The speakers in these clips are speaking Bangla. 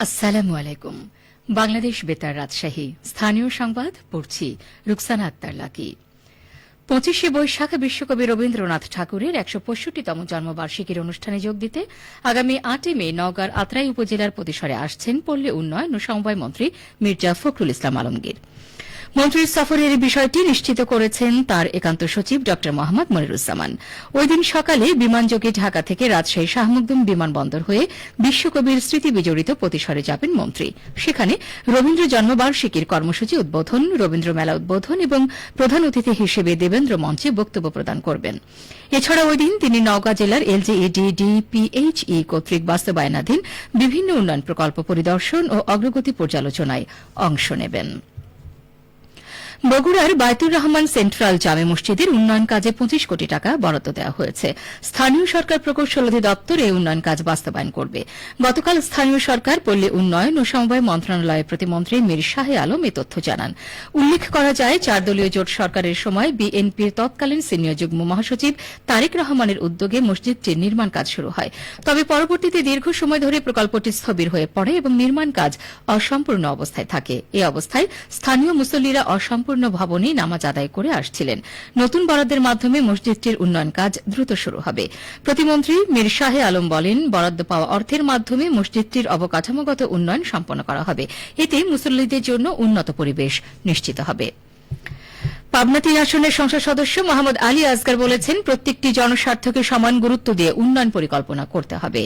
আসসালামু আলাইকুম। বাংলাদেশ বেতার রাজশাহী স্থানীয় সংবাদ পড়ছি রুকসানা আক্তার লাকি। 25শে বৈশাখ বিশ্বকবি রবীন্দ্রনাথ ঠাকুরের 165তম জন্মবার্ষিকীর অনুষ্ঠানে যোগ দিতে আগামী 8 মে নওগাঁর আত্রাই উপজেলার পতিসরে আসছেন পল্লী উন্নয়ন ও সমবায় মন্ত্রী মির্জা ফখরুল ইসলাম আলমগীর। মন্ত্রীর সফরের বিষয়টি নিশ্চিত করেছেন তার একান্ত সচিব ড মোহাম্মদ মনিরুজ্জামান। ওই দিন সকালে বিমানযোগে ঢাকা থেকে রাজশাহী শাহ মখদুম বিমানবন্দর হয়ে বিশ্বকবির স্মৃতি বিজড়িত পতিসরে যাবেন মন্ত্রী। সেখানে রবীন্দ্র জন্মবার্ষিকীর কর্মসূচি উদ্বোধন, রবীন্দ্র মেলা উদ্বোধন এবং প্রধান অতিথি হিসেবে দেবেন্দ্র মঞ্চে বক্তব্য প্রদান করবেন। এছাড়া ওই দিন তিনি নওগাঁ জেলার LGED-DPHE কর্তৃক বাস্তবায়নাধীন বিভিন্ন উন্নয়ন প্রকল্প পরিদর্শন ও অগ্রগতি পর্যালোচনায় অংশ নেবেন। বগুড়ার বায়তুর রহমান সেন্ট্রাল জামে মসজিদের উন্নয়ন কাজে 25 কোটি টাকা বরাদ্দ দেওয়া হয়েছে। স্থানীয় সরকার প্রকৌশল অধিদপ্তর এই উন্নয়ন কাজ বাস্তবায়ন করবে। গতকাল স্থানীয় সরকার, পল্লী উন্নয়ন ও সমবায় মন্ত্রণালয়ের প্রতিমন্ত্রী মীর শাহে আলম এ তথ্য জানান। উল্লেখ করা যায়, 4 দলীয় জোট সরকারের সময় বিএনপির তৎকালীন সিনিয়র যুগ্ম মহাসচিব তারেক রহমানের উদ্যোগে মসজিদটির নির্মাণ কাজ শুরু হয়। তবে পরবর্তীতে দীর্ঘ সময় ধরে প্রকল্পটি স্থবির হয়ে পড়ে এবং নির্মাণ কাজ অসম্পূর্ণ অবস্থায় থাকে। এ অবস্থায় স্থানীয় মুসল্লিরা অসম্পূর্ণ ভবনে নামাজ আদায় করে আসছিলেন। নতুন বরাদ্দের মাধ্যমে মসজিদটির উন্নয়ন কাজ দ্রুত শুরু হবে। প্রতিমন্ত্রী মীর শাহে আলম বলেন, বরাদ্দ পাওয়া অর্থের মাধ্যমে মসজিদটির অবকাঠামোগত উন্নয়ন সম্পন্ন করা হবে। এতে মুসল্লিদের জন্য উন্নত পরিবেশ নিশ্চিত হবে। পাবনা 3 আসনের সংসদ সদস্য মোহাম্মদ আলী আসগার বলেছেন, প্রত্যেকটি জনস্বার্থকে সমান গুরুত্ব দিয়ে উন্নয়ন পরিকল্পনা করতে হবে।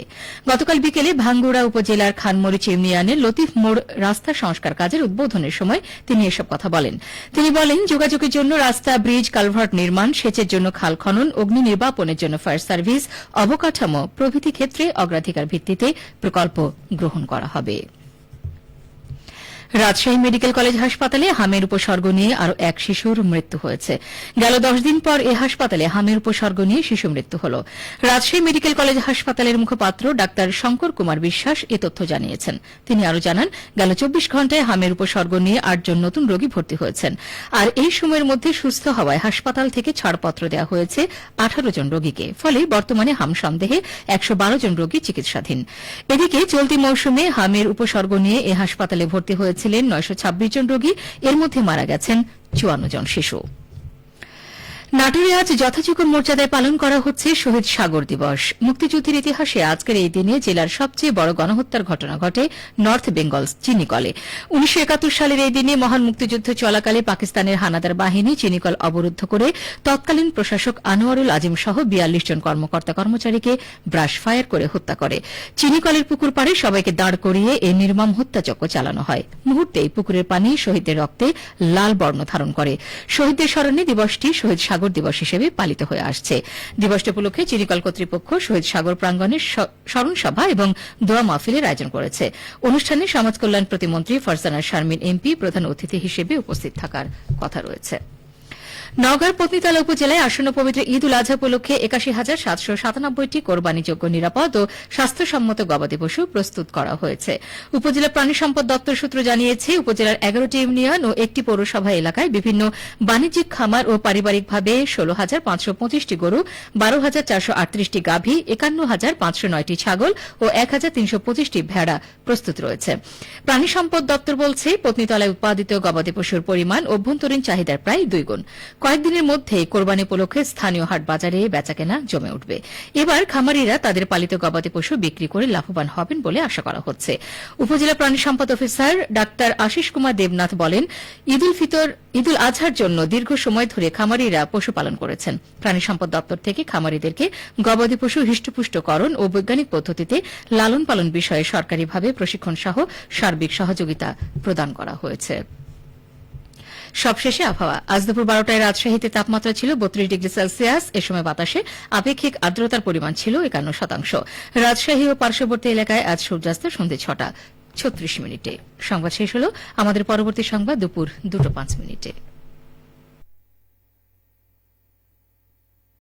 গতকাল বিকেলে ভাঙ্গুড়া উপজেলার খানমরিচ ইউনিয়নের লতিফ মোড় রাস্তা সংস্কার কাজের উদ্বোধনের সময় তিনি এসব কথা বলেন। তিনি বলেন, যোগাযোগের জন্য রাস্তা, ব্রিজ, কালভার্ট নির্মাণ, সেচের জন্য খাল খনন, অগ্নি নির্বাপনের জন্য ফায়ার সার্ভিস, অবকাঠামো প্রভৃতি ক্ষেত্রে অগ্রাধিকার ভিত্তিতে প্রকল্প গ্রহণ করা হবে। রাজশাহী মেডিকেল কলেজ হাসপাতালে হামের উপসর্গ নিয়ে আরও এক শিশুর মৃত্যু হয়েছে। গেল 10 দিন পর এ হাসপাতালে হামের উপসর্গ নিয়ে শিশু মৃত্যু হল। রাজশাহী মেডিকেল কলেজ হাসপাতালের মুখপাত্র ডাক্তার শঙ্কর কুমার বিশ্বাস এ তথ্য জানিয়েছেন। তিনি আরও জানান, গেল 24 ঘণ্টায় হামের উপসর্গ নিয়ে 8 জন নতুন রোগী ভর্তি হয়েছেন। আর এই সময়ের মধ্যে সুস্থ হওয়ায় হাসপাতাল থেকে ছাড়পত্র দেওয়া হয়েছে 18 জন রোগীকে। ফলে বর্তমানে হাম সন্দেহে 112 জন রোগী চিকিৎসাধীন। এদিকে চলতি মৌসুমে হামের উপসর্গ নিয়ে এ হাসপাতালে ভর্তি হয়েছিলেন 926 জন রোগী। এর মধ্যে মারা গেছেন 54 জন শিশু। নাটোরে আজ যথাযোগ্য মর্যাদায় পালন করা হচ্ছে শহীদ সাগর দিবস। মুক্তিযুদ্ধের ইতিহাসে আজকের এই দিনে জেলার সবচেয়ে বড় গণহত্যার ঘটনা ঘটে নর্থ বেঙ্গল চিনিকলে। 1971 সালের এই দিনে মহান মুক্তিযুদ্ধ চলাকালে পাকিস্তানের হানাদার বাহিনী চিনিকল অবরুদ্ধ করে তৎকালীন প্রশাসক আনোয়ারুল আজিম সহ 42 জন কর্মকর্তা কর্মচারীকে ব্রাশ ফায়ার করে হত্যা করে। চিনিকলের পুকুর পাড়ে সবাইকে দাঁড় করিয়ে এই নির্মম হত্যাযজ্ঞ চালানো হয়। মুহূর্তেই পুকুরের পানি শহীদদের রক্তে লাল বর্ণ ধারণ করে। শহীদদের স্মরণে দিবসটি শহীদ সাগর দিবস হিসেবে পালিত হয়ে আসছে। দিবসটি উপলক্ষে চিনিকল কর্তৃপক্ষ শহীদ সাগর প্রাঙ্গণে স্মরণ সভা এবং দোয়া মাহফিলের আয়োজন করেছে। অনুষ্ঠানে সমাজ কল্যাণ প্রতিমন্ত্রী ফারজানা শারমিন এমপি প্রধান অতিথি হিসেবে উপস্থিত থাকার কথা রয়েছে। নওগাঁর পত্নীতলা উপজেলায় আসন্ন পবিত্র ঈদ উল আজহা উপলক্ষে 81,797টি কোরবানিযোগ্য, নিরাপদ ও স্বাস্থ্যসম্মত গবাদি পশু প্রস্তুত করা হয়েছে। উপজেলা প্রাণী সম্পদ দপ্তর সূত্র জানিয়েছে, উপজেলার 11টি ইউনিয়ন ও একটি পৌরসভা এলাকায় বিভিন্ন বাণিজ্যিক খামার ও পারিবারিকভাবে 16,525টি গরু, 12,438টি গাভী, 51,509টি ছাগল ও 1,325টি ভেড়া প্রস্তুত রয়েছে। প্রাণী সম্পদ দপ্তর বলছে, পত্নীতলায় উৎপাদিত গবাদি পশুর পরিমাণ অভ্যন্তরীণ চাহিদার প্রায় 2 গুণ। কয়েকদিনের মধ্যে কোরবানি উপলক্ষে স্থানীয় হাট বাজারে বেচাকেনা জমে উঠবে। এবার খামারিরা তাদের পালিত গবাদি পশু বিক্রি করে লাভবান হবেন বলে আশা করা হচ্ছে। উপজেলা প্রাণী সম্পদ অফিসার ডাক্তার আশিস কুমার দেবনাথ বলেন, ঈদ উল আজহার জন্য দীর্ঘ সময় ধরে খামারিরা পশুপালন করেছেন। প্রাণী সম্পদ দপ্তর থেকে খামারিদেরকে গবাদি পশু হৃষ্টপুষ্টকরণ ও বৈজ্ঞানিক পদ্ধতিতে লালন পালন বিষয়ে সরকারিভাবে প্রশিক্ষণ সহ সার্বিক সহযোগিতা প্রদান করা হয়েছে। সবশেষে আবহাওয়া। আজ দুপুর 12টায় রাজশাহীতে তাপমাত্রা ছিল 32 ডিগ্রি সেলসিয়াস। এ সময় বাতাসে আপেক্ষিক আর্দ্রতার পরিমাণ ছিল 51%। রাজশাহী ও পার্শ্ববর্তী এলাকায় আজ সূর্যাস্ত সন্ধ্যে 6টা 36 মিনিটে। সংবাদ শেষ হল। আমাদের পরবর্তী সংবাদ দুপুর 2:05।